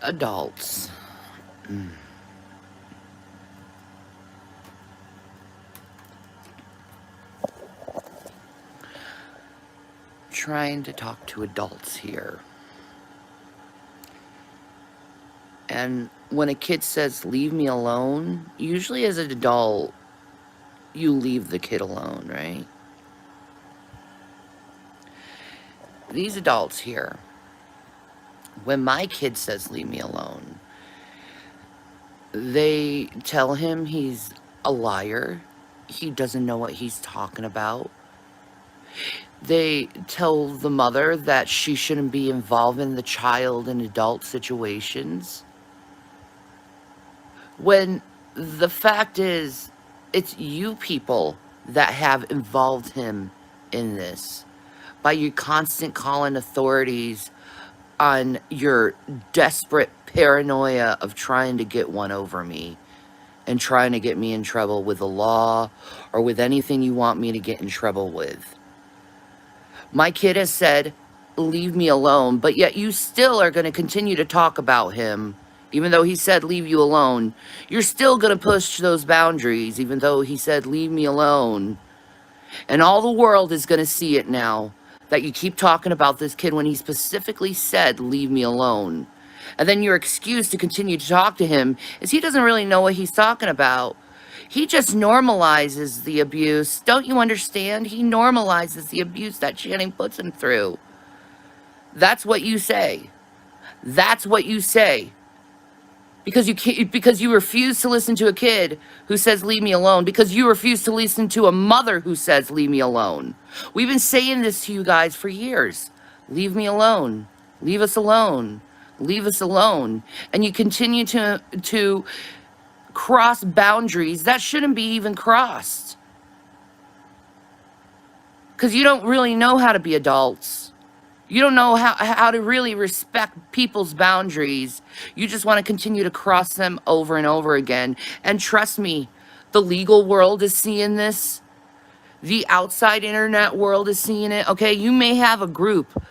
adults. Trying to talk to adults here. And when a kid says, leave me alone, usually as an adult, you leave the kid alone, right? These adults here, when my kid says, leave me alone, they tell him he's a liar. He doesn't know what he's talking about. They tell the mother that she shouldn't be involved in the child and adult situations. When the fact is, it's you people that have involved him in this by your constant calling authorities on your desperate paranoia of trying to get one over me and trying to get me in trouble with the law or with anything you want me to get in trouble with. My kid has said, leave me alone, but yet you still are going to continue to talk about him. Even though he said, leave you alone, you're still going to push those boundaries, even though he said, leave me alone. And all the world is going to see it now, that you keep talking about this kid when he specifically said, leave me alone. And then your excuse to continue to talk to him is he doesn't really know what he's talking about. He just normalizes the abuse. Don't you understand? He normalizes the abuse that Shanny puts him through. That's what you say. That's what you say. Because you refuse to listen to a kid who says, leave me alone. Because you refuse to listen to a mother who says, leave me alone. We've been saying this to you guys for years. Leave me alone. Leave us alone. Leave us alone. And you continue to cross boundaries that shouldn't be even crossed. Because you don't really know how to be adults. You don't know how to really respect people's boundaries. You just want to continue to cross them over and over again. And trust me, the legal world is seeing this. The outside internet world is seeing it. Okay, you may have a group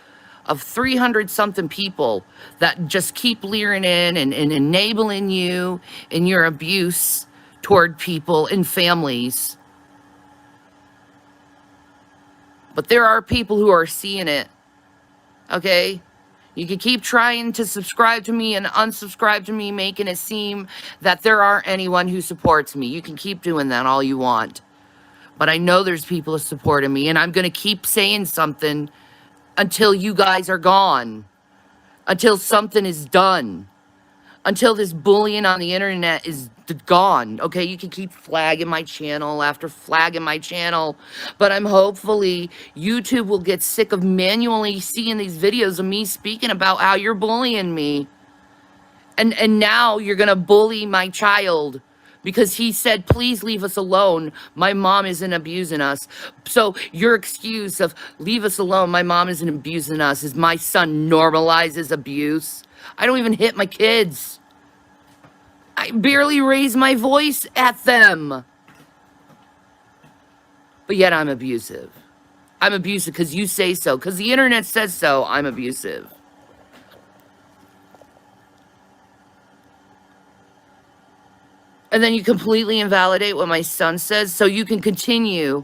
of 300-something people that just keep leering in and enabling you in your abuse toward people and families. But there are people who are seeing it. Okay, you can keep trying to subscribe to me and unsubscribe to me, making it seem that there aren't anyone who supports me. You can keep doing that all you want. But I know there's people supporting me, and I'm going to keep saying something until you guys are gone. Until something is done. Until this bullying on the internet is gone. Okay, you can keep flagging my channel after flagging my channel, but hopefully YouTube will get sick of manually seeing these videos of me speaking about how you're bullying me. And now you're gonna bully my child because he said, please leave us alone. My mom isn't abusing us. So your excuse of leave us alone, my mom isn't abusing us, is my son normalizes abuse. I don't even hit my kids. I barely raise my voice at them. But yet I'm abusive. I'm abusive because you say so. Because the internet says so, I'm abusive. And then you completely invalidate what my son says so you can continue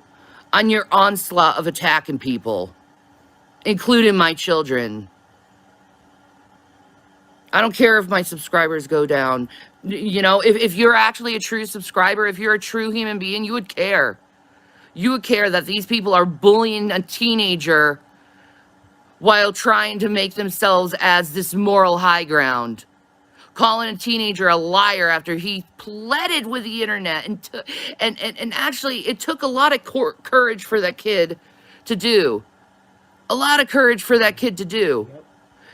on your onslaught of attacking people, including my children. I don't care if my subscribers go down. You know, if you're actually a true subscriber, if you're a true human being, you would care. You would care that these people are bullying a teenager while trying to make themselves as this moral high ground. Calling a teenager a liar after he pleaded with the internet. And actually, it took a lot of courage for that kid to do. A lot of courage for that kid to do.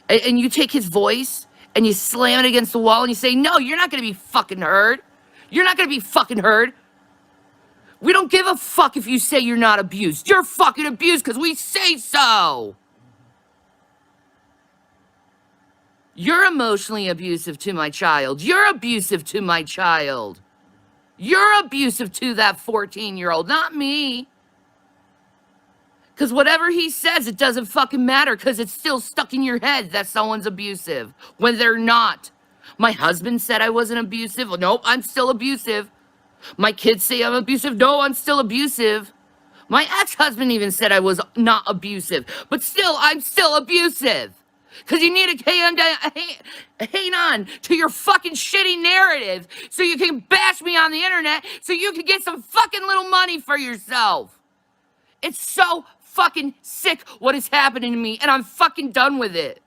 And you take his voice and you slam it against the wall and you say, no, you're not going to be fucking heard. You're not going to be fucking heard. We don't give a fuck if you say you're not abused. You're fucking abused because we say so. You're emotionally abusive to my child. You're abusive to my child. You're abusive to that 14-year-old, not me. Because whatever he says, it doesn't fucking matter because it's still stuck in your head that someone's abusive when they're not. My husband said I wasn't abusive. Nope, I'm still abusive. My kids say I'm abusive. No, I'm still abusive. My ex-husband even said I was not abusive, but still, I'm still abusive. Because you need to hang on to your fucking shitty narrative so you can bash me on the internet so you can get some fucking little money for yourself. It's so fucking sick what is happening to me, and I'm fucking done with it.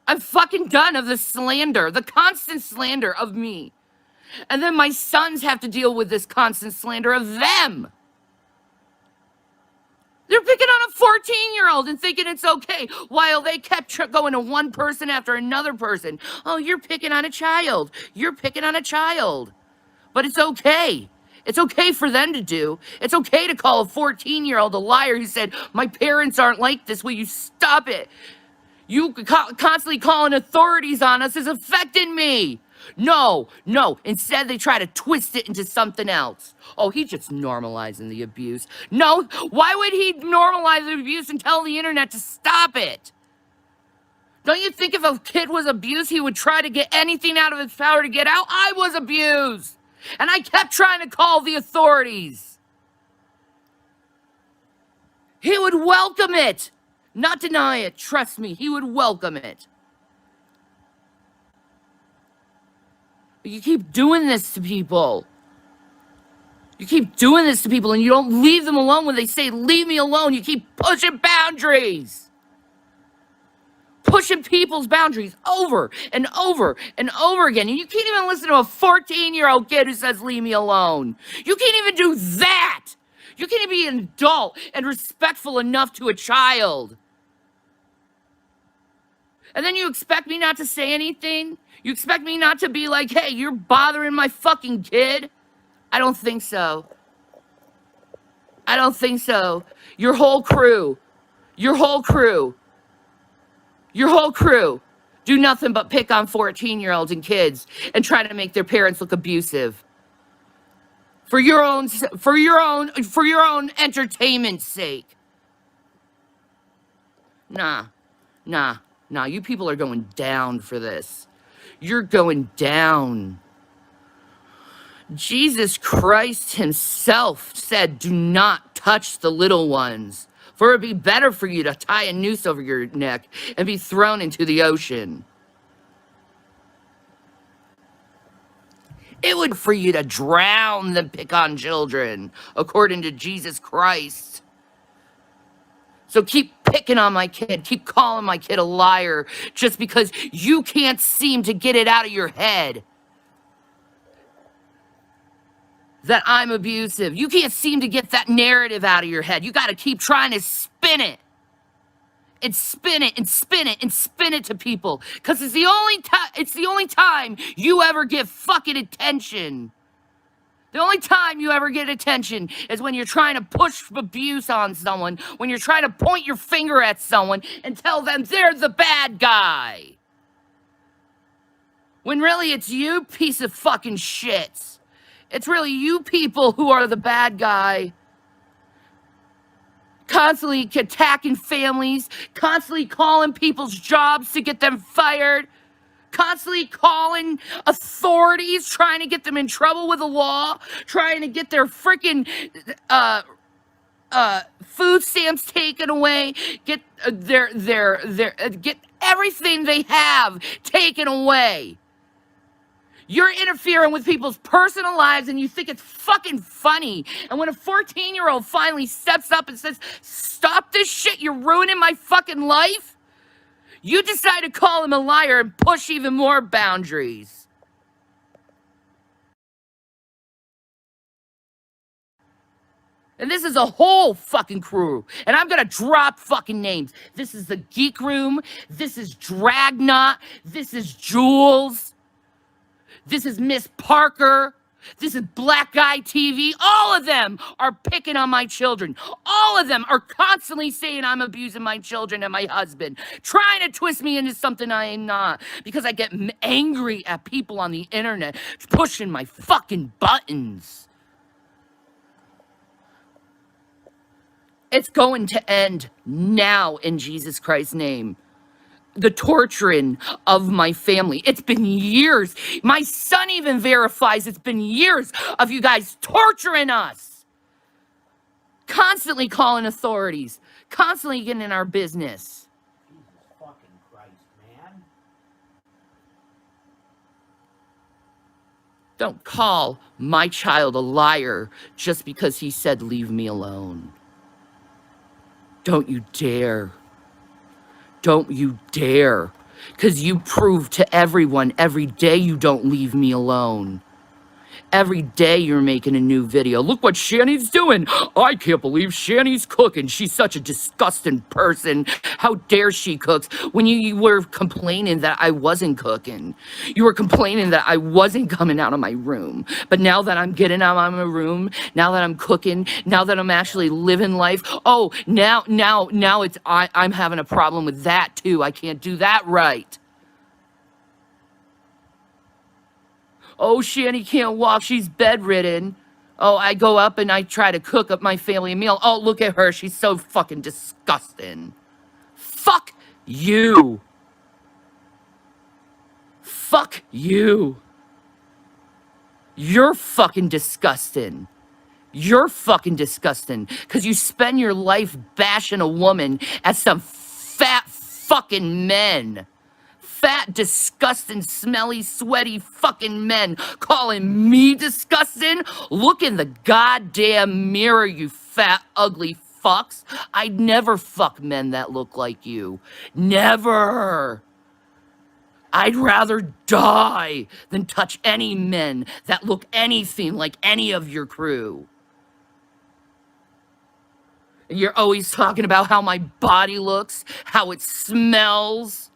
I'm fucking done of the slander, the constant slander of me. And then my sons have to deal with this constant slander of them. They're picking on a 14-year-old and thinking it's okay, while they kept going to one person after another person. Oh, you're picking on a child. You're picking on a child. But it's okay. It's okay for them to do. It's okay to call a 14-year-old a liar who said, my parents aren't like this. Will you stop it? You constantly calling authorities on us is affecting me. No. Instead, they try to twist it into something else. Oh, he's just normalizing the abuse. No, why would he normalize the abuse and tell the internet to stop it? Don't you think if a kid was abused, he would try to get anything out of his power to get out? I was abused, and I kept trying to call the authorities. He would welcome it. Not deny it. Trust me, he would welcome it. But you keep doing this to people. You keep doing this to people and you don't leave them alone when they say, leave me alone. You keep pushing boundaries. Pushing people's boundaries over and over and over again. And you can't even listen to a 14-year-old kid who says, leave me alone. You can't even do that. You can't even be an adult and respectful enough to a child. And then you expect me not to say anything? You expect me not to be like, hey, you're bothering my fucking kid? I don't think so. I don't think so. Your whole crew do nothing but pick on 14-year-olds and kids and try to make their parents look abusive. For your own entertainment's sake. Nah, you people are going down for this. You're going down. Jesus Christ himself said, do not touch the little ones, for it would be better for you to tie a noose over your neck and be thrown into the ocean. It would be for you to drown than pick on children, according to Jesus Christ. So keep picking on my kid, keep calling my kid a liar, just because you can't seem to get it out of your head that I'm abusive. You can't seem to get that narrative out of your head. You got to keep trying to spin it. And spin it and spin it and spin it to people. Because it's the only time you ever get fucking attention. The only time you ever get attention is when you're trying to push abuse on someone, when you're trying to point your finger at someone and tell them they're the bad guy. When really it's you, piece of fucking shit. It's really you people who are the bad guy. Constantly attacking families, constantly calling people's jobs to get them fired, constantly calling authorities, trying to get them in trouble with the law, trying to get their freaking food stamps taken away, get get everything they have taken away. You're interfering with people's personal lives and you think it's fucking funny. And when a 14-year-old finally steps up and says, stop this shit, you're ruining my fucking life, you decide to call him a liar and push even more boundaries. And this is a whole fucking crew. And I'm gonna drop fucking names. This is the Geek Room. This is Dragnot. This is Jules. This is Miss Parker. This is Black Guy TV. All of them are picking on my children. All of them are constantly saying I'm abusing my children and my husband, trying to twist me into something I am not, because I get angry at people on the internet pushing my fucking buttons. It's going to end now in Jesus Christ's name. the torturing of my family. It's been years. My son even verifies it's been years of you guys torturing us. Constantly calling authorities. Constantly getting in our business. Jesus fucking Christ, man. Don't call my child a liar just because he said leave me alone. Don't you dare. Don't you dare. Because you prove to everyone every day you don't leave me alone. Every day you're making a new video. Look what Shanny's doing. I can't believe Shanny's cooking. She's such a disgusting person. How dare she cooks? When you were complaining that I wasn't cooking. You were complaining that I wasn't coming out of my room. But now that I'm getting out of my room, now that I'm cooking, now that I'm actually living life, oh, now it's I'm having a problem with that too. I can't do that right. Oh, Shanny can't walk. She's bedridden. Oh, I go up and I try to cook up my family meal. Oh, look at her. She's so fucking disgusting. Fuck you. Fuck you. You're fucking disgusting. You're fucking disgusting. Because you spend your life bashing a woman as some fat fucking men. Fat, disgusting, smelly, sweaty fucking men calling me disgusting? Look in the goddamn mirror, you fat, ugly fucks. I'd never fuck men that look like you. Never. I'd rather die than touch any men that look anything like any of your crew. And you're always talking about how my body looks, how it smells.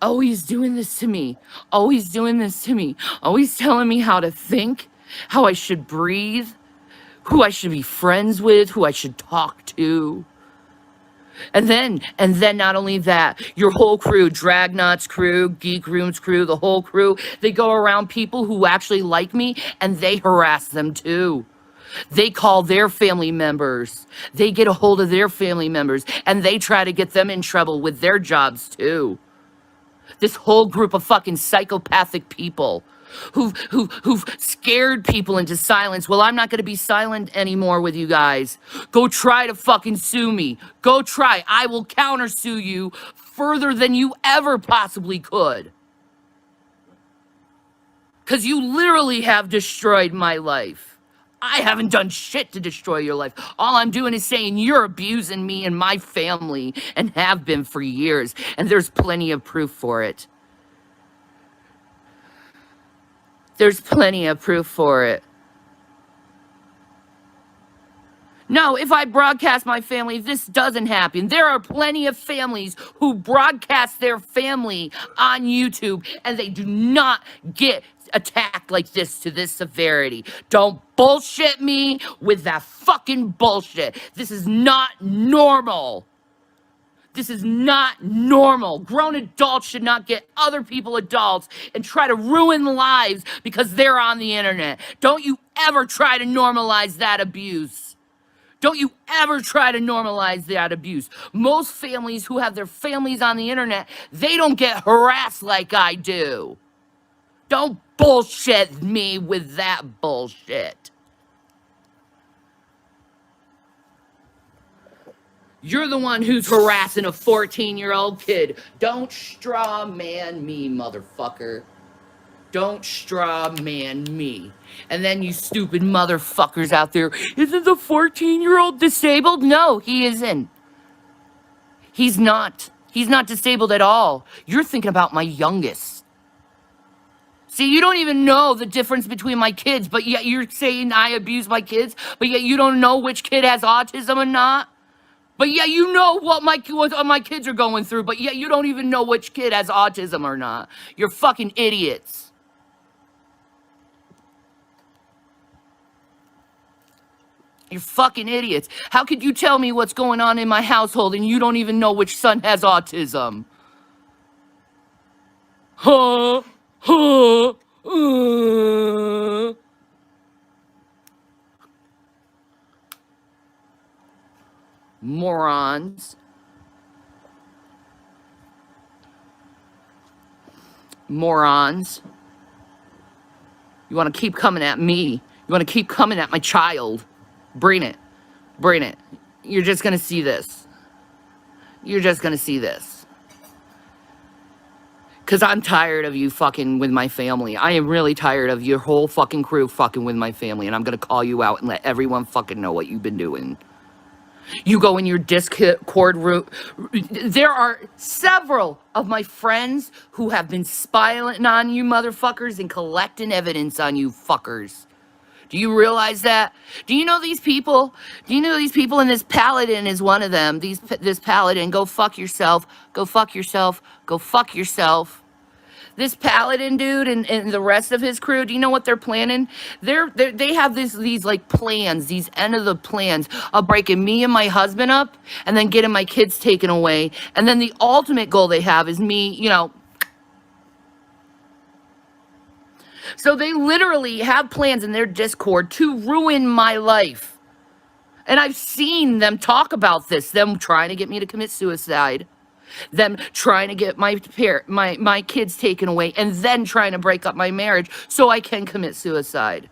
Always doing this to me. Always doing this to me. Always telling me how to think, how I should breathe, who I should be friends with, who I should talk to. And then not only that, your whole crew, Dragnot's crew, Geek Room's crew, the whole crew, they go around people who actually like me and they harass them too. They call their family members. They get a hold of their family members and they try to get them in trouble with their jobs too. This whole group of fucking psychopathic people who've scared people into silence. Well, I'm not going to be silent anymore with you guys. Go try to fucking sue me. Go try. I will countersue you further than you ever possibly could. Because you literally have destroyed my life. I haven't done shit to destroy your life. All I'm doing is saying you're abusing me and my family and have been for years. And there's plenty of proof for it. There's plenty of proof for it. No, if I broadcast my family, this doesn't happen. There are plenty of families who broadcast their family on YouTube and they do not get attacked like this to this severity. Don't bullshit me with that fucking bullshit. This is not normal. This is not normal. Grown adults should not get other people adults and try to ruin lives because they're on the internet. Don't you ever try to normalize that abuse. Don't you ever try to normalize that abuse. Most families who have their families on the internet, they don't get harassed like I do. Don't bullshit me with that bullshit. You're the one who's harassing a 14-year-old kid. Don't straw man me, motherfucker. Don't straw man me. And then you stupid motherfuckers out there, isn't the 14-year-old disabled? No, he isn't. He's not. He's not disabled at all. You're thinking about my youngest. See, you don't even know the difference between my kids, but yet you're saying I abuse my kids, but yet you don't know which kid has autism or not? But yet you know what my kids are going through, but yet you don't even know which kid has autism or not. You're fucking idiots. You're fucking idiots. How could you tell me what's going on in my household and you don't even know which son has autism? Huh? Huh? morons. Morons. You want to keep coming at me. You want to keep coming at my child. Bring it. Bring it. You're just going to see this. You're just going to see this. Because I'm tired of you fucking with my family. I am really tired of your whole fucking crew fucking with my family. And I'm going to call you out and let everyone fucking know what you've been doing. You go in your Discord room. There are several of my friends who have been spying on you motherfuckers and collecting evidence on you fuckers. Do you realize that? Do you know these people? Do you know these people? And this paladin is one of them. This paladin, go fuck yourself. Go fuck yourself. Go fuck yourself. This paladin dude and the rest of his crew, do you know what they're planning? They have these like plans, these end of the plans of breaking me and my husband up and then getting my kids taken away. And then the ultimate goal they have is me, you know. So they literally have plans in their Discord to ruin my life. And I've seen them talk about this, them trying to get me to commit suicide. Them trying to get my kids taken away and then trying to break up my marriage so I can commit suicide.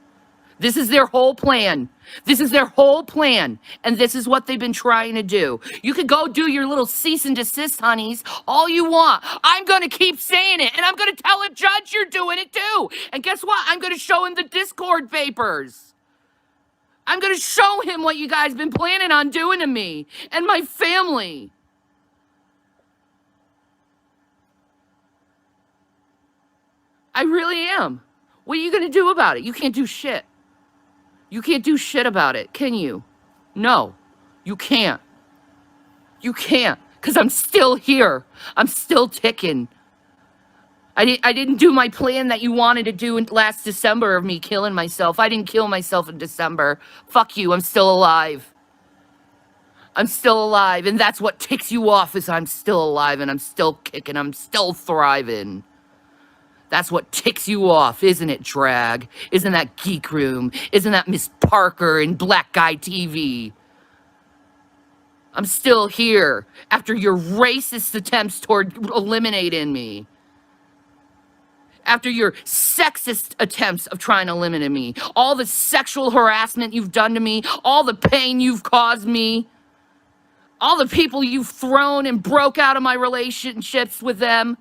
This is their whole plan. This is their whole plan. And this is what they've been trying to do. You could go do your little cease and desist, honeys, all you want. I'm going to keep saying it. And I'm going to tell a judge you're doing it too. And guess what? I'm going to show him the Discord papers. I'm going to show him what you guys been planning on doing to me and my family. I really am. What are you going to do about it? You can't do shit. You can't do shit about it, can you? No, you can't. You can't, because I'm still here. I'm still ticking. I didn't do my plan that you wanted to do last December of me killing myself. I didn't kill myself in December. Fuck you, I'm still alive. I'm still alive, and that's what ticks you off is I'm still alive, and I'm still kicking, I'm still thriving. That's what ticks you off, isn't it, Drag? Isn't that Geek Room? Isn't that Miss Parker and Black Guy TV? I'm still here after your racist attempts toward eliminating me. After your sexist attempts of trying to eliminate me. All the sexual harassment you've done to me. All the pain you've caused me. All the people you've thrown and broke out of my relationships with them.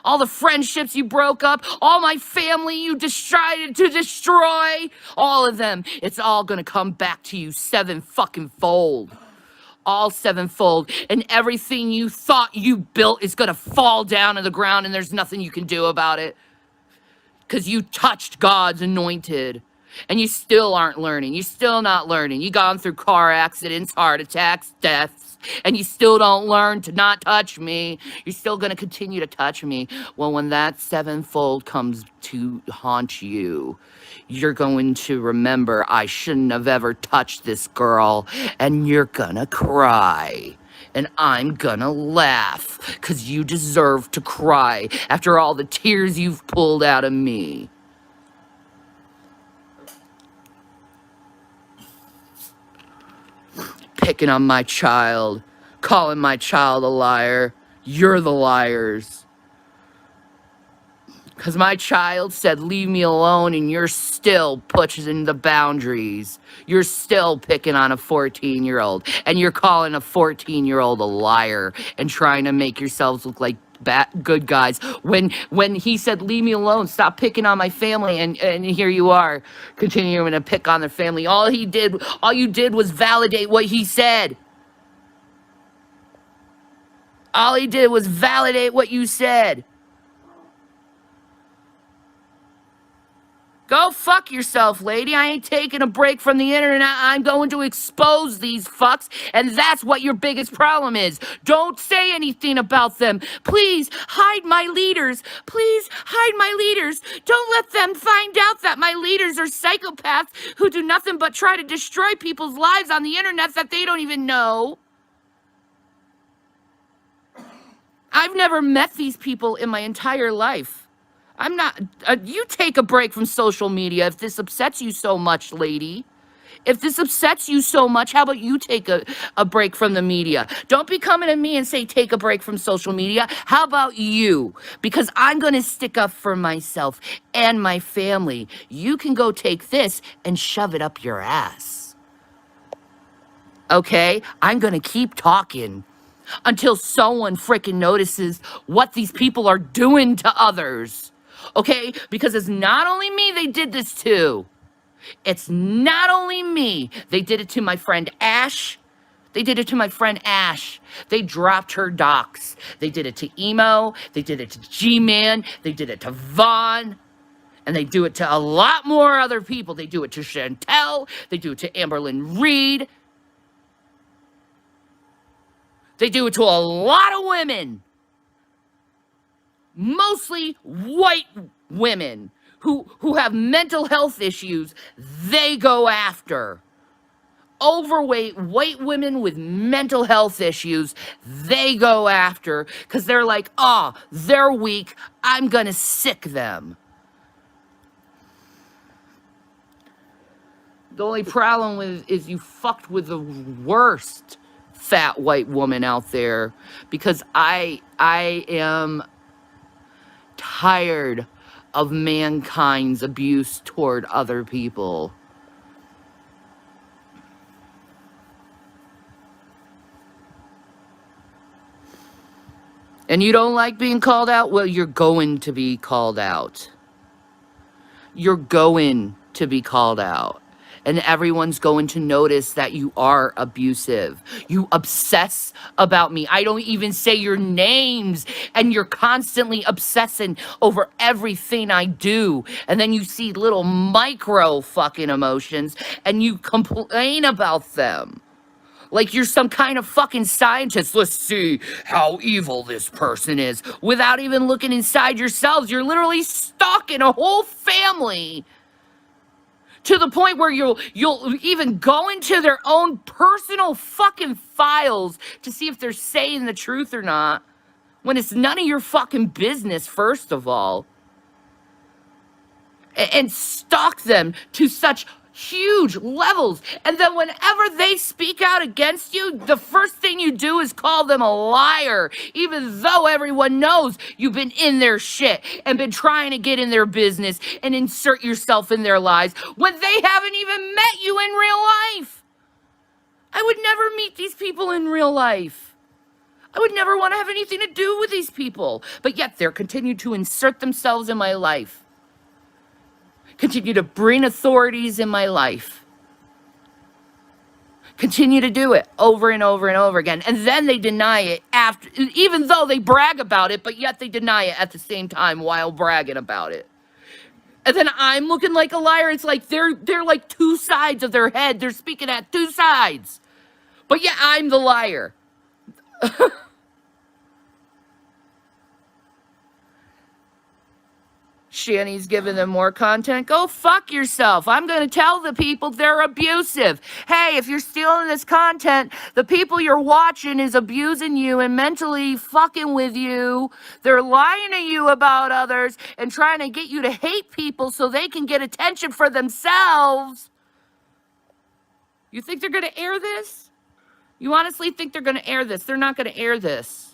All the friendships you broke up, all my family you decided to destroy, all of them. It's all gonna come back to you seven-fucking-fold. All sevenfold. And everything you thought you built is gonna fall down to the ground and there's nothing you can do about it. Because you touched God's anointed. And you still aren't learning. You're still not learning. You've gone through car accidents, heart attacks, deaths, and you still don't learn to not touch me. You're still going to continue to touch me. Well, when that sevenfold comes to haunt you, you're going to remember I shouldn't have ever touched this girl, and you're going to cry. And I'm gonna laugh, because you deserve to cry after all the tears you've pulled out of me. Picking on my child, calling my child a liar. You're the liars. Because my child said, leave me alone, and you're still pushing the boundaries. You're still picking on a 14-year-old, and you're calling a 14-year-old a liar and trying to make yourselves look like good guys. When he said, leave me alone, stop picking on my family, and here you are, continuing to pick on their family. All you did was validate what he said. All he did was validate what you said. Go fuck yourself, lady. I ain't taking a break from the internet. I'm going to expose these fucks, and that's what your biggest problem is. Don't say anything about them. Please hide my leaders. Please hide my leaders. Don't let them find out that my leaders are psychopaths who do nothing but try to destroy people's lives on the internet that they don't even know. I've never met these people in my entire life. I'm not, you take a break from social media if this upsets you so much, lady. If this upsets you so much, how about you take a break from the media? Don't be coming to me and say, take a break from social media. How about you? Because I'm going to stick up for myself and my family. You can go take this and shove it up your ass. Okay? I'm going to keep talking until someone freaking notices what these people are doing to others. Okay? Because it's not only me they did this to. It's not only me. They did it to my friend Ash. They did it to my friend Ash. They dropped her docs. They did it to Emo. They did it to G-Man. They did it to Vaughn. And they do it to a lot more other people. They do it to Chantel. They do it to Amberlynn Reed. They do it to a lot of women. Mostly white women who have mental health issues. They go after. Overweight white women with mental health issues, they go after because they're like, oh, they're weak. I'm going to sick them. The only problem with is you fucked with the worst fat white woman out there, because I am tired of mankind's abuse toward other people. And you don't like being called out? Well, you're going to be called out. You're going to be called out. And everyone's going to notice that you are abusive. You obsess about me. I don't even say your names. And you're constantly obsessing over everything I do. And then you see little micro fucking emotions and you complain about them. Like you're some kind of fucking scientist. Let's see how evil this person is. Without even looking inside yourselves. You're literally stalking a whole family. To the point where you'll even go into their own personal fucking files to see if they're saying the truth or not. When it's none of your fucking business, first of all. And stalk them to such huge levels. And then whenever they speak out against you, the first thing you do is call them a liar, even though everyone knows you've been in their shit and been trying to get in their business and insert yourself in their lives when they haven't even met you in real life. I would never meet these people in real life. I would never want to have anything to do with these people. But yet they're continuing to insert themselves in my life. Continue to bring authorities in my life. Continue to do it over and over and over again. And then they deny it after, even though they brag about it, but yet they deny it at the same time while bragging about it. And then I'm looking like a liar. It's like they're like two sides of their head. They're speaking at two sides. But yeah, I'm the liar. Shanny's giving them more content. Go fuck yourself. I'm going to tell the people they're abusive. Hey, if you're stealing this content, the people you're watching is abusing you and mentally fucking with you. They're lying to you about others and trying to get you to hate people so they can get attention for themselves. You think they're going to air this? You honestly think they're going to air this? They're not going to air this.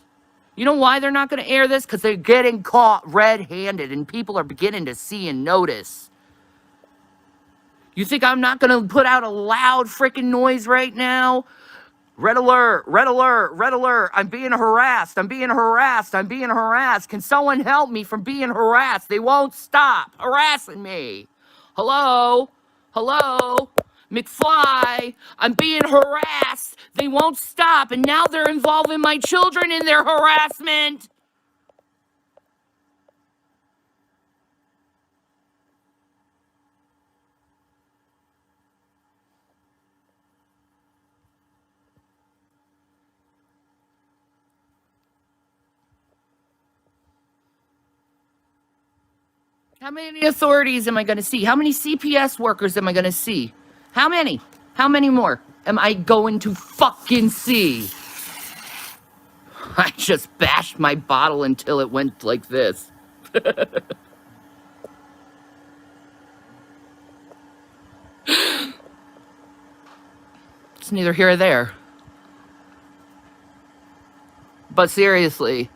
You know why they're not going to air this? Because they're getting caught red-handed and people are beginning to see and notice. You think I'm not going to put out a loud freaking noise right now? Red alert, red alert, red alert. I'm being harassed. I'm being harassed. I'm being harassed. Can someone help me from being harassed? They won't stop harassing me. Hello? Hello? McFly, I'm being harassed. They won't stop. And now they're involving my children in their harassment. How many authorities am I going to see? How many CPS workers am I going to see? How many? How many more am I going to fucking see? I just bashed my bottle until it went like this. neither here or there. But seriously,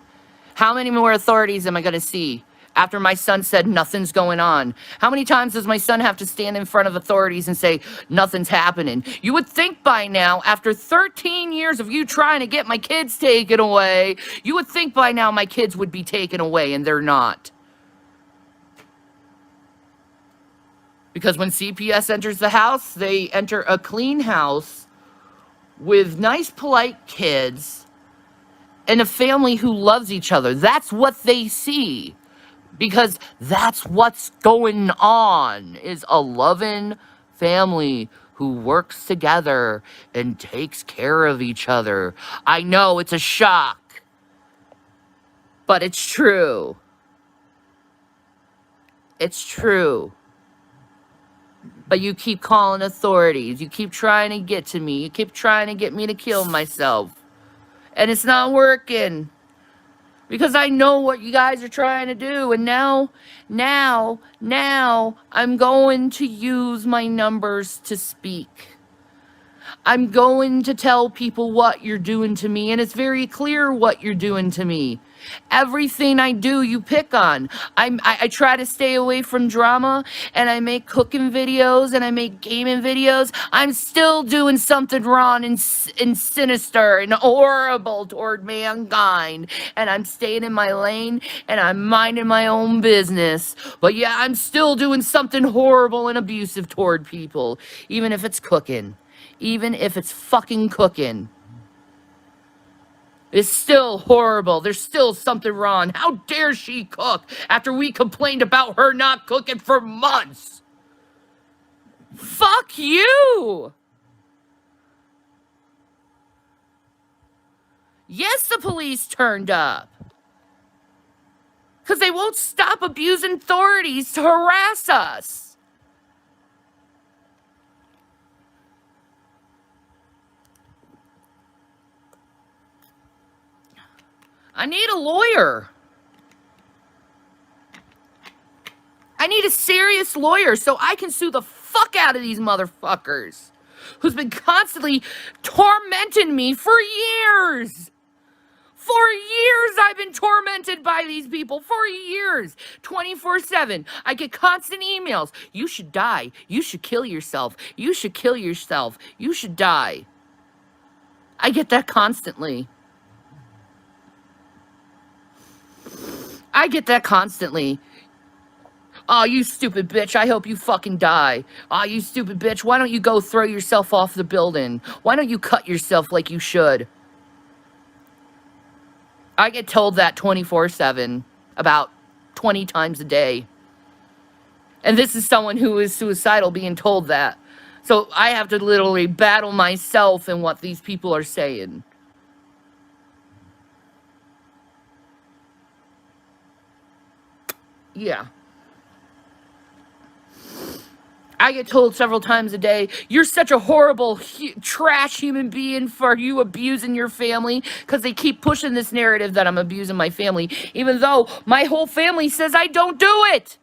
how many more authorities am I going to see after my son said nothing's going on? How many times does my son have to stand in front of authorities and say nothing's happening? You would think by now, after 13 years of you trying to get my kids taken away, you would think by now my kids would be taken away, and they're not. Because when CPS enters the house, they enter a clean house with nice, polite kids and a family who loves each other. That's what they see. Because that's what's going on, is a loving family who works together and takes care of each other. I know it's a shock, but it's true. It's true. But you keep calling authorities. You keep trying to get to me. You keep trying to get me to kill myself. And it's not working. Because I know what you guys are trying to do. And now, I'm going to use my numbers to speak. I'm going to tell people what you're doing to me. And it's very clear what you're doing to me. Everything I do, you pick on. I try to stay away from drama, and I make cooking videos, and I make gaming videos. I'm still doing something wrong and sinister and horrible toward mankind, and I'm staying in my lane, and I'm minding my own business. But yeah, I'm still doing something horrible and abusive toward people, even if it's cooking. Even if it's fucking cooking. It's still horrible. There's still something wrong. How dare she cook after we complained about her not cooking for months? Fuck you! Yes, the police turned up. Because they won't stop abusing authorities to harass us. I need a lawyer. I need a serious lawyer so I can sue the fuck out of these motherfuckers who's been constantly tormenting me for years. For years I've been tormented by these people. For years. 24/7. I get constant emails. You should die. You should kill yourself. You should kill yourself. You should die. I get that constantly. I get that constantly. Oh, you stupid bitch, I hope you fucking die. Oh, you stupid bitch, why don't you go throw yourself off the building? Why don't you cut yourself like you should? I get told that 24/7, about 20 times a day. And this is someone who is suicidal being told that. So I have to literally battle myself in what these people are saying. Yeah. I get told several times a day, you're such a horrible, trash human being for you abusing your family, because they keep pushing this narrative that I'm abusing my family, even though my whole family says I don't do it.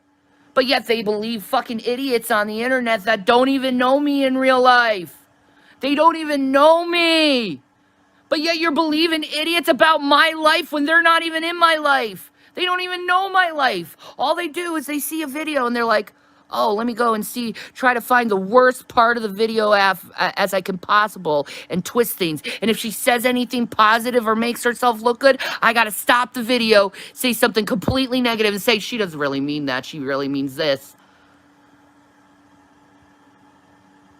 But yet they believe fucking idiots on the internet that don't even know me in real life. They don't even know me. But yet you're believing idiots about my life when they're not even in my life. They don't even know my life. All they do is they see a video and they're like, oh, let me go and try to find the worst part of the video as I can possible and twist things. And if she says anything positive or makes herself look good, I gotta stop the video, say something completely negative and say, she doesn't really mean that, she really means this.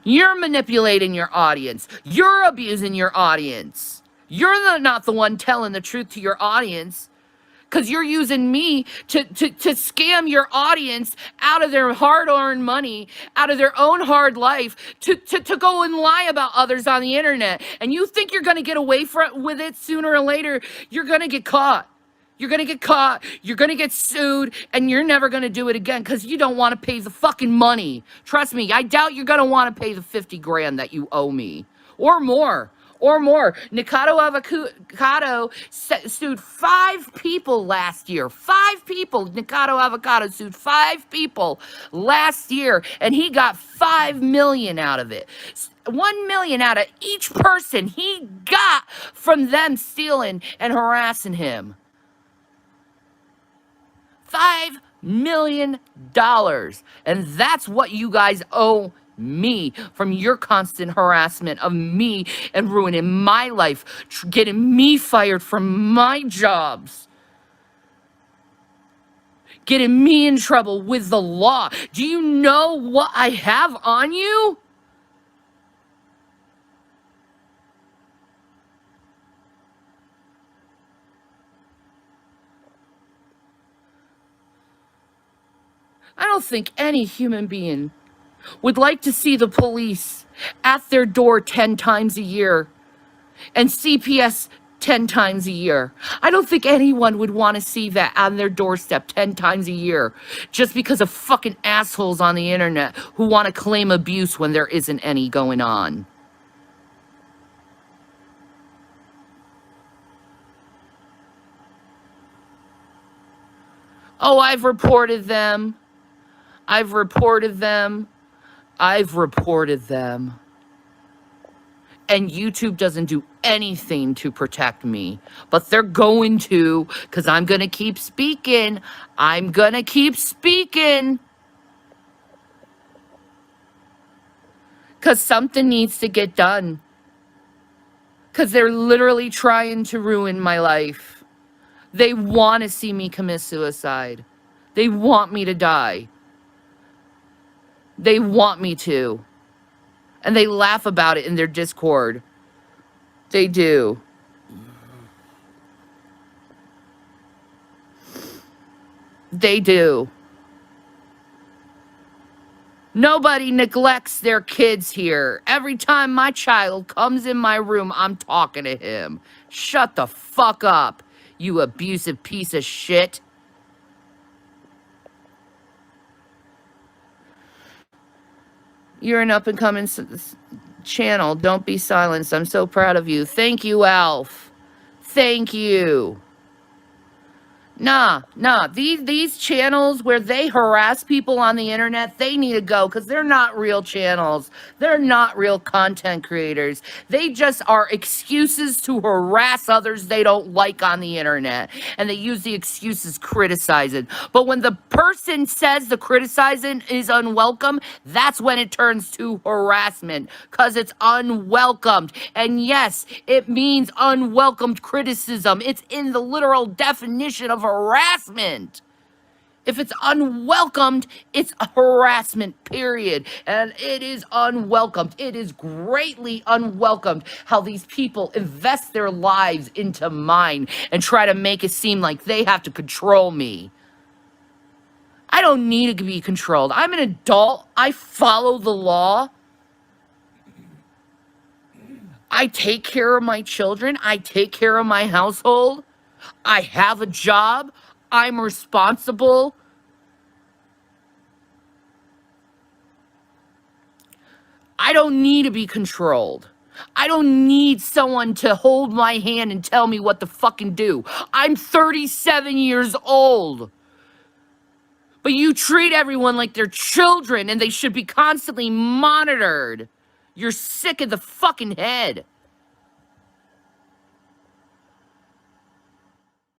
You're manipulating your audience. You're abusing your audience. You're not the one telling the truth to your audience. Because you're using me to scam your audience out of their hard-earned money, out of their own hard life, to go and lie about others on the internet. And you think you're going to get away with it sooner or later. You're going to get caught. You're going to get caught. You're going to get sued. And you're never going to do it again because you don't want to pay the fucking money. Trust me, I doubt you're going to want to pay the 50 grand that you owe me. Or more. or more. Avocado sued 5 people last year. 5 people. Avocado sued 5 people last year, and he got 5 million out of it. 1 million out of each person he got from them stealing and harassing him. $5 million. And that's what you guys owe me from your constant harassment of me and ruining my life, getting me fired from my jobs, getting me in trouble with the law. Do you know what I have on you? I don't think any human being would like to see the police at their door 10 times a year and CPS 10 times a year. I don't think anyone would want to see that on their doorstep 10 times a year just because of fucking assholes on the internet who want to claim abuse when there isn't any going on. Oh, I've reported them. I've reported them. I've reported them. And YouTube doesn't do anything to protect me. But they're going to, because I'm going to keep speaking. I'm going to keep speaking. Because something needs to get done. Because they're literally trying to ruin my life. They want to see me commit suicide. They want me to die. They want me to. And they laugh about it in their Discord. They do. They do. Nobody neglects their kids here. Every time my child comes in my room, I'm talking to him. Shut the fuck up, you abusive piece of shit. You're an up-and-coming channel. Don't be silenced. I'm so proud of you. Thank you, Alf. Thank you. Nah. These channels where they harass people on the internet, they need to go because they're not real channels. They're not real content creators. They just are excuses to harass others they don't like on the internet. And they use the excuses criticizing. But when the person says the criticizing is unwelcome, that's when it turns to harassment because it's unwelcomed. And yes, it means unwelcomed criticism. It's in the literal definition of harassment. If it's unwelcomed, it's a harassment, period. And it is unwelcomed. It is greatly unwelcomed how these people invest their lives into mine and try to make it seem like they have to control me. I don't need to be controlled. I'm an adult. I follow the law. I take care of my children. I take care of my household. I have a job. I'm responsible. I don't need to be controlled. I don't need someone to hold my hand and tell me what to fucking do. I'm 37 years old. But you treat everyone like they're children and they should be constantly monitored. You're sick of the fucking head.